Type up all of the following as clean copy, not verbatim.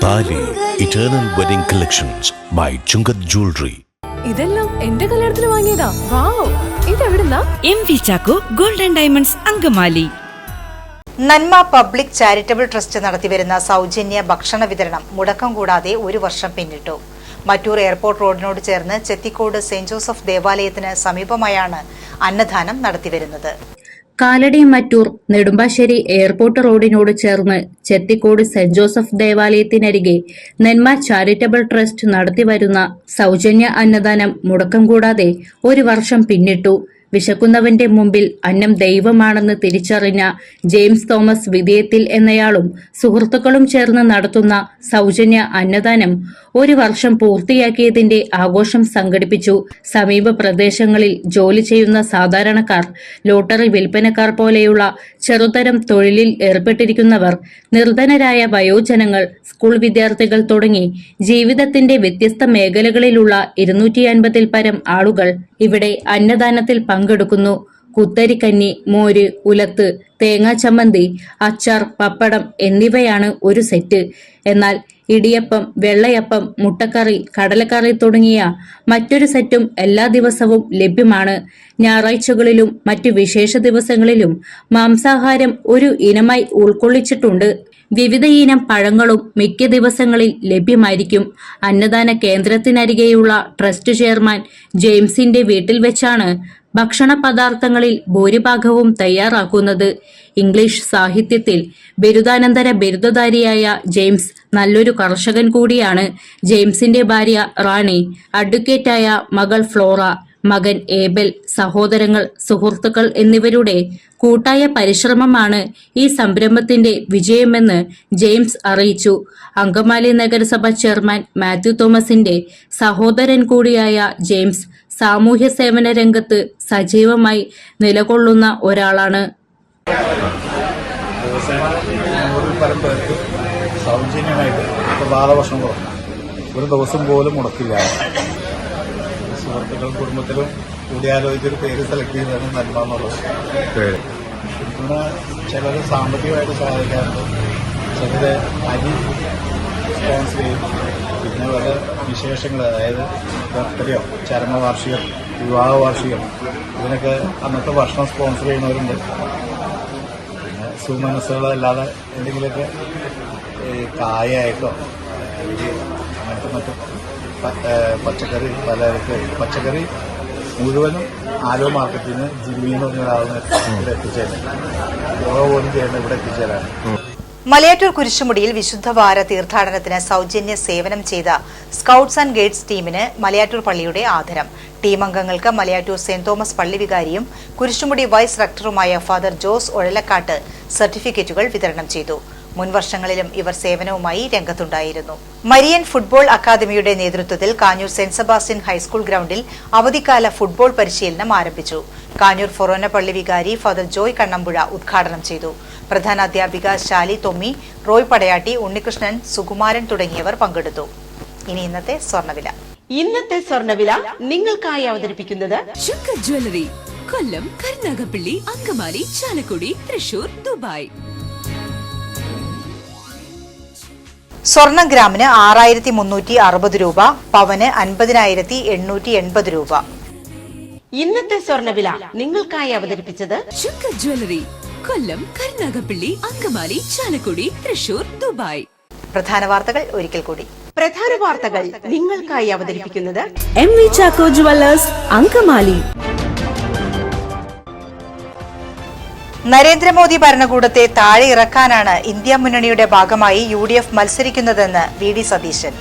താലി eternal wedding collections by Chungath jewellery. ഇതെല്ലാം എന്റെ കല്യാണത്തിന് വാങ്ങിയതാ. വാവ്, ഇതെവിടുന്നാ? MV Chacko golden diamonds Angamaly. നന്മ പബ്ലിക് ചാരിറ്റബിൾ ട്രസ്റ്റ് നടത്തിവരുന്ന സൗജന്യ ഭക്ഷണ വിതരണം മുടക്കം കൂടാതെ ഒരു വർഷം പിന്നിട്ടു. മറ്റൂർ എയർപോർട്ട് റോഡിനോട് ചേർന്ന് ചെത്തിക്കോട് സെന്റ് ജോസഫ് ദേവാലയത്തിന് സമീപമായാണ് അന്നദാനം നടത്തിവരുന്നത്. കാലടി മറ്റൂർ നെടുമ്പാശ്ശേരി എയർപോർട്ട് റോഡിനോട് ചേർന്ന് ചെത്തിക്കോട് സെന്റ് ജോസഫ് ദേവാലയത്തിനരികെ നന്മ ചാരിറ്റബിൾ ട്രസ്റ്റ് നടത്തിവരുന്ന സൗജന്യ അന്നദാനം മുടക്കം കൂടാതെ ഒരു വർഷം പിന്നിട്ടു. വിശക്കുന്നവന്റെ മുമ്പിൽ അന്നം ദൈവമാണെന്ന് തിരിച്ചറിഞ്ഞ ജെയിംസ് തോമസ് വിധേയത്തിൽ എന്നയാളും സുഹൃത്തുക്കളും ചേർന്ന് നടത്തുന്ന സൗജന്യ അന്നദാനം ഒരു വർഷം പൂർത്തിയാക്കിയതിന്റെ ആഘോഷം സംഘടിപ്പിച്ചു. സമീപ പ്രദേശങ്ങളിൽ ജോലി ചെയ്യുന്ന സാധാരണക്കാർ, ലോട്ടറി വിൽപ്പനക്കാർ പോലെയുള്ള ചെറുതരം തൊഴിലിൽ ഏർപ്പെട്ടിരിക്കുന്നവർ, നിർധനരായ വയോജനങ്ങൾ, സ്കൂൾ വിദ്യാർത്ഥികൾ തുടങ്ങി ജീവിതത്തിന്റെ വ്യത്യസ്ത മേഖലകളിലുള്ള 250-ൽ പരം ആളുകൾ ഇവിടെ അന്നദാനത്തിൽ പങ്കെടുക്കുന്നു. കുത്തരിക്കഞ്ഞി, മോര്, ഉലത്ത്, തേങ്ങാ ചമ്മന്തി, അച്ചാർ, പപ്പടം എന്നിവയാണ് ഒരു സെറ്റ്. എന്നാൽ ഇടിയപ്പം, വെള്ളയപ്പം, മുട്ടക്കറി, കടലക്കറി തുടങ്ങിയ മറ്റൊരു സെറ്റും എല്ലാ ദിവസവും ലഭ്യമാണ്. ഞായറാഴ്ചകളിലും മറ്റു വിശേഷ ദിവസങ്ങളിലും മാംസാഹാരം ഒരു ഇനമായി ഉൾക്കൊള്ളിച്ചിട്ടുണ്ട്. വിവിധ ഇനം പഴങ്ങളും മിക്ക ദിവസങ്ങളിൽ ലഭ്യമായിരിക്കും. അന്നദാന കേന്ദ്രത്തിനരികെയുള്ള ട്രസ്റ്റ് ചെയർമാൻ ജെയിംസിന്റെ വീട്ടിൽ വെച്ചാണ് ഭക്ഷണ പദാർത്ഥങ്ങളിൽ ഭൂരിഭാഗവും തയ്യാറാക്കുന്നത്. ഇംഗ്ലീഷ് സാഹിത്യത്തിൽ ബിരുദാനന്തര ബിരുദധാരിയായ ജെയിംസ് നല്ലൊരു കർഷകൻ കൂടിയാണ്. ജെയിംസിന്റെ ഭാര്യ റാണി, അഡ്വക്കേറ്റായ മകൾ ഫ്ലോറ, മകൻ ഏബൽ, സഹോദരങ്ങൾ, സുഹൃത്തുക്കൾ എന്നിവരുടെ കൂട്ടായ പരിശ്രമമാണ് ഈ സംരംഭത്തിന്റെ വിജയമെന്ന് ജെയിംസ് അറിയിച്ചു. അങ്കമാലി നഗരസഭ ചെയർമാൻ മാത്യു തോമസിന്റെ സഹോദരൻ കൂടിയായ ജെയിംസ് സാമൂഹ്യ സേവന രംഗത്ത് സജീവമായി നിലകൊള്ളുന്ന ഒരാളാണ്. സൗജന്യമായിട്ട് ബാലഭക്ഷണം കൊടുക്കണം, ഒരു ദിവസം പോലും മുടക്കില്ല. സുഹൃത്തുക്കളും കുടുംബത്തിലും കൂടിയാലോചിച്ചൊരു പേര് സെലക്ട് ചെയ്തതാണ് നന്മ എന്നുള്ളത്. പിന്നെ ചിലർ സാമ്പത്തികമായിട്ട് സഹായിക്കാറുണ്ട്, ചിലർ അരി സ്പോൺസർ ചെയ്യും. പിന്നെ വല്ല വിശേഷങ്ങൾ, അതായത് ബർത്ത്ഡേയോ ചരമവാർഷികം, വിവാഹ വാർഷികം, ഇതിനൊക്കെ അന്നത്തെ ഭക്ഷണം സ്പോൺസർ ചെയ്യുന്നവരുണ്ട്. പിന്നെ സുമനസ്സുകളല്ലാതെ എന്തെങ്കിലുമൊക്കെ കായായിട്ടോ അങ്ങനത്തെ മറ്റും പച്ചക്കറി, പച്ചക്കറി മുഴുവനും ആലോ മാർക്കറ്റിൽ നിന്ന് ജിമ്മി എന്ന് പറഞ്ഞ ഒരാളിനെ ഇവിടെ എത്തിച്ചേരാൻ, പോലും ചെയ്യുന്ന ഇവിടെ എത്തിച്ചേരാൻ. മലയാറ്റൂർ കുരിശുമുടിയിൽ വിശുദ്ധവാര തീർത്ഥാടനത്തിന് സൗജന്യ സേവനം ചെയ്ത സ്കൌട്ട്സ് ആൻഡ് ഗൈഡ്സ് ടീമിന് മലയാറ്റൂർ പള്ളിയുടെ ആദരം. ടീം അംഗങ്ങൾക്ക് മലയാറ്റൂർ സെന്റ് തോമസ് പള്ളി വികാരിയും കുരിശുമുടി വൈസ് റക്ടറുമായ ഫാദർ ജോസ് ഒഴലക്കാട്ട് സർട്ടിഫിക്കറ്റുകൾ വിതരണം ചെയ്തു. മുൻവർഷങ്ങളിലും ഇവർ സേവനവുമായി രംഗത്തുണ്ടായിരുന്നു. മരിയൻ ഫുട്ബോൾ അക്കാദമിയുടെ നേതൃത്വത്തിൽ കാഞ്ഞൂർ സെന്റ് സെബാസ്റ്റ്യൻ ഹൈസ്കൂൾ ഗ്രൌണ്ടിൽ അവധിക്കാല ഫുട്ബോൾ പരിശീലനം ആരംഭിച്ചു. കാഞ്ഞൂർ ഫൊറോന പള്ളി വികാരി ഫാദർ ജോയ് കണ്ണമ്പുഴ ഉദ്ഘാടനം ചെയ്തു. പ്രധാന അധ്യാപിക ശാലി തൊമ്മി, റോയ് പടയാട്ടി, ഉണ്ണികൃഷ്ണൻ, സുകുമാരൻ തുടങ്ങിയവർ പങ്കെടുത്തു. ഇനി ഇന്നത്തെ സ്വർണ്ണവില നിങ്ങൾക്കായി അവതരിപ്പിക്കുന്നത് ചുങ്കത് ജ്വല്ലറി, കൊല്ലം, കരുനാഗപ്പള്ളി, അങ്കമാലി, ചാലക്കുടി, തൃശൂർ, ദുബായ്. സ്വർണം ഗ്രാമിന് 6360 രൂപ, പവന് 50,880 രൂപ. ഇന്നത്തെ സ്വർണ്ണവില നിങ്ങൾക്കായി അവതരിപ്പിച്ചത് ചുങ്കത് ജ്വല്ലറി, കൊല്ലം, കരുനാഗപ്പള്ളി, അങ്കമാലി, ചാലക്കുടി, തൃശൂർ, ദുബായ്. പ്രധാന വാർത്തകൾ ഒരിക്കൽ കൂടി. പ്രധാന വാർത്തകൾ നിങ്ങൾക്കായി അവതരിപ്പിക്കുന്നത് MV ചാക്കോ ജുവല്ലേഴ്സ്, അങ്കമാലി. നരേന്ദ്രമോദി ഭരണകൂടത്തെ താഴെ ഇറക്കാനാണ് ഇന്ത്യ മുന്നണിയുടെ ഭാഗമായി UDF മത്സരിക്കുന്നതെന്ന് VD സതീശൻ.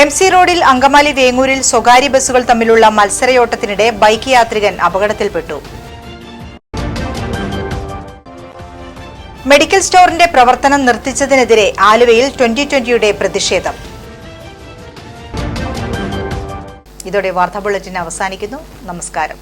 MC റോഡിൽ അങ്കമാലി വേങ്ങൂരിൽ സ്വകാര്യ ബസ്സുകൾ തമ്മിലുള്ള മത്സരയോട്ടത്തിനിടെ ബൈക്ക് യാത്രികൻ അപകടത്തിൽപ്പെട്ടു. മെഡിക്കൽ സ്റ്റോറിന്റെ പ്രവർത്തനം നിർത്തിച്ചതിനെതിരെ ആലുവയിൽ 2020യുടെ പ്രതിഷേധം. ഇതോടെ വാർത്താ ബുള്ളറ്റിൻ അവസാനിക്കുന്നു. നമസ്കാരം.